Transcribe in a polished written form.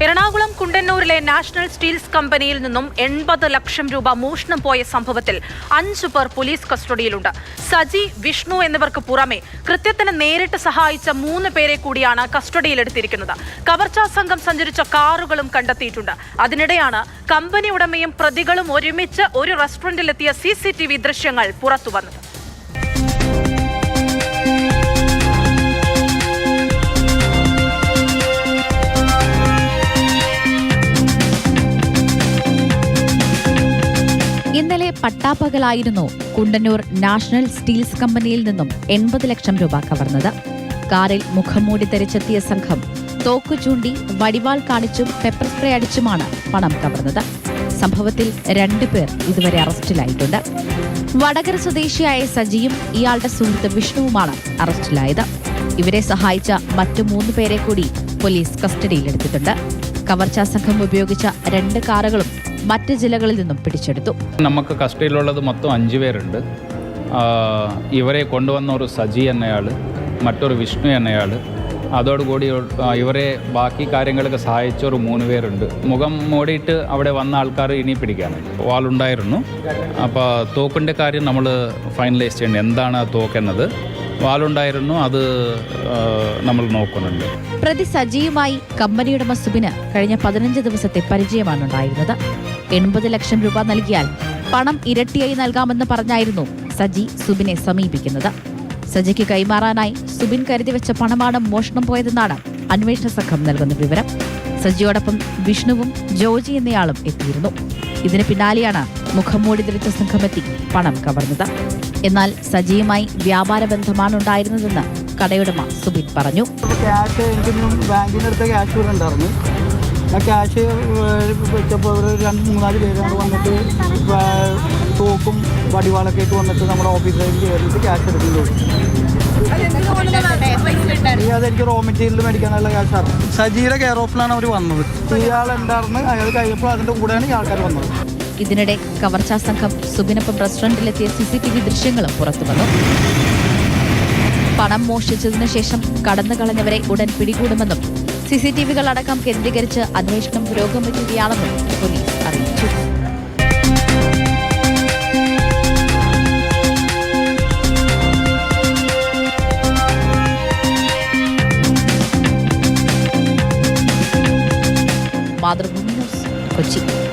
Ernakulam കുണ്ടന്നൂരിലെ national Steels കമ്പനിയിൽ നിന്നും 80 ലക്ഷം രൂപ മോഷണം പോയ സംഭവത്തിൽ 5 പേർ പോലീസ് കസ്റ്റഡിയിലുണ്ട്. സജി, വിഷ്ണു എന്നിവർക്ക് പുറമെ കൃത്യത്തിന് നേരിട്ട് സഹായിച്ച 3 പേരെ കൂടിയാണ് കസ്റ്റഡിയിലെടുത്തിരിക്കുന്നത്. കവർച്ചാ സംഘം സഞ്ചരിച്ച കാറുകളും കണ്ടെത്തിയിട്ടുണ്ട്. അതിനിടെയാണ് കമ്പനി ഉടമയും പ്രതികളും ഒരുമിച്ച് ഒരു റെസ്റ്റോറന്റിലെത്തിയ CCTV ദൃശ്യങ്ങൾ പുറത്തുവന്നത്. ഇന്നലെ പട്ടാപ്പകലായിരുന്നു കുണ്ടന്നൂർ നാഷണൽ സ്റ്റീൽസ് കമ്പനിയിൽ നിന്നും 80 ലക്ഷം രൂപ കവർന്നത്. കാറിൽ മുഖംമൂടി ധരിച്ചെത്തിയ സംഘം തോക്കു ചൂണ്ടി, വടിവാൾ കാണിച്ചും പെപ്പർ സ്പ്രേ അടിച്ചുമാണ് പണം കവർന്നത്. സംഭവത്തിൽ 2 പേർ ഇതുവരെ അറസ്റ്റിലായിട്ടുണ്ട്. വടകര സ്വദേശിയായ സജിയും ഇയാളുടെ സുഹൃത്ത് വിഷ്ണുവുമാണ് അറസ്റ്റിലായത്. ഇവരെ സഹായിച്ച മറ്റു 3 പേരെ കൂടി പോലീസ് കസ്റ്റഡിയിലെടുത്തിട്ടുണ്ട്. കവർച്ചാ സംഘം ഉപയോഗിച്ച 2 കാറുകളും മറ്റ് ജില്ലകളിൽ നിന്നും പിടിച്ചെടുത്തു. നമുക്ക് കസ്റ്റഡിയിലുള്ളത് മൊത്തം 5 പേരുണ്ട്. ഇവരെ കൊണ്ടുവന്ന ഒരു സജി എന്നയാൾ, മറ്റൊരു വിഷ്ണു എന്നയാൾ, അതോടുകൂടി ഇവരെ ബാക്കി കാര്യങ്ങളൊക്കെ സഹായിച്ച ഒരു 3 പേരുണ്ട്. മുഖം മൂടിയിട്ട് അവിടെ വന്ന ആൾക്കാർ ഇനി പിടിക്കാനുണ്ട്. വാളുണ്ടായിരുന്നു. അപ്പോൾ തോക്കിൻ്റെ കാര്യം നമ്മൾ ഫൈനലൈസ് ചെയ്യണം, എന്താണ് ആ തോക്കെന്നത്. വാളുണ്ടായിരുന്നു, അത് നമ്മൾ നോക്കുന്നുണ്ട്. പ്രതി സജിയുമായി കമ്പനി ഉടമ സുബിന് കഴിഞ്ഞ 15 ദിവസത്തെ പരിചയമാണ് ഉണ്ടായിരുന്നത്. 80 ലക്ഷം രൂപ നൽകിയാൽ പണം ഇരട്ടിയായി നൽകാമെന്ന് പറഞ്ഞായിരുന്നു സജി സുബിനെ സമീപിക്കുന്നത്. സജിക്ക് കൈമാറാനായി സുബിൻ കരുതി വെച്ച പണമാണ് മോഷണം പോയതെന്നാണ് അന്വേഷണ സംഘം നൽകുന്ന വിവരം. സജിയോടൊപ്പം വിഷ്ണുവും ജോജി എന്നയാളും എത്തിയിരുന്നു. ഇതിന് പിന്നാലെയാണ് മുഖംമൂടി ധരിച്ച സംഘമെത്തി പണം കവർന്നത്. എന്നാൽ സജിയുമായി വ്യാപാര ബന്ധമാണ് ഉണ്ടായിരുന്നതെന്ന് കടയുടമ സുബിൻ പറഞ്ഞു. ക്യാഷ് എനിക്കൊന്നും ബാങ്കിനടുത്ത് ക്യാഷ് ഇവിടെ ഉണ്ടായിരുന്നു. ആ ക്യാഷ് വെച്ചപ്പോൾ ഒരു 2-3 പേരാണ് വന്നിട്ട് തോക്കും വടിവാളൊക്കെ ആയിട്ട് വന്നിട്ട് നമ്മുടെ ഓഫീസിലേക്ക് കയറിയിട്ട് ക്യാഷ് എടുക്കുന്നത്. അതെനിക്ക് റോ മെറ്റീരിയൽ മേടിക്കാനുള്ള ക്യാഷാണ്. സജിയുടെ കെയർ ഓഫിലാണ് അവർ വന്നത്. ഇയാളുണ്ടായിരുന്നു, അയാൾ കഴിഞ്ഞപ്പോൾ അതിൻ്റെ കൂടെയാണ് ഈ ആൾക്കാർ വന്നത്. ഇതിനിടെ കവർച്ചാ സംഘം സുബിനൊപ്പം റെസ്റ്റോറന്റിലെത്തിയ CCTV ദൃശ്യങ്ങളും പുറത്തുവന്നു. പണം മോഷ്ടിച്ചതിനു ശേഷം കടന്നു കളഞ്ഞവരെ ഉടൻ പിടികൂടുമെന്നും CCTVകൾ അടക്കം കേന്ദ്രീകരിച്ച് അന്വേഷണം പുരോഗമിക്കുകയാണെന്നും പോലീസ് അറിയിച്ചു. മാതൃഭൂമി ന്യൂസ്, കൊച്ചി.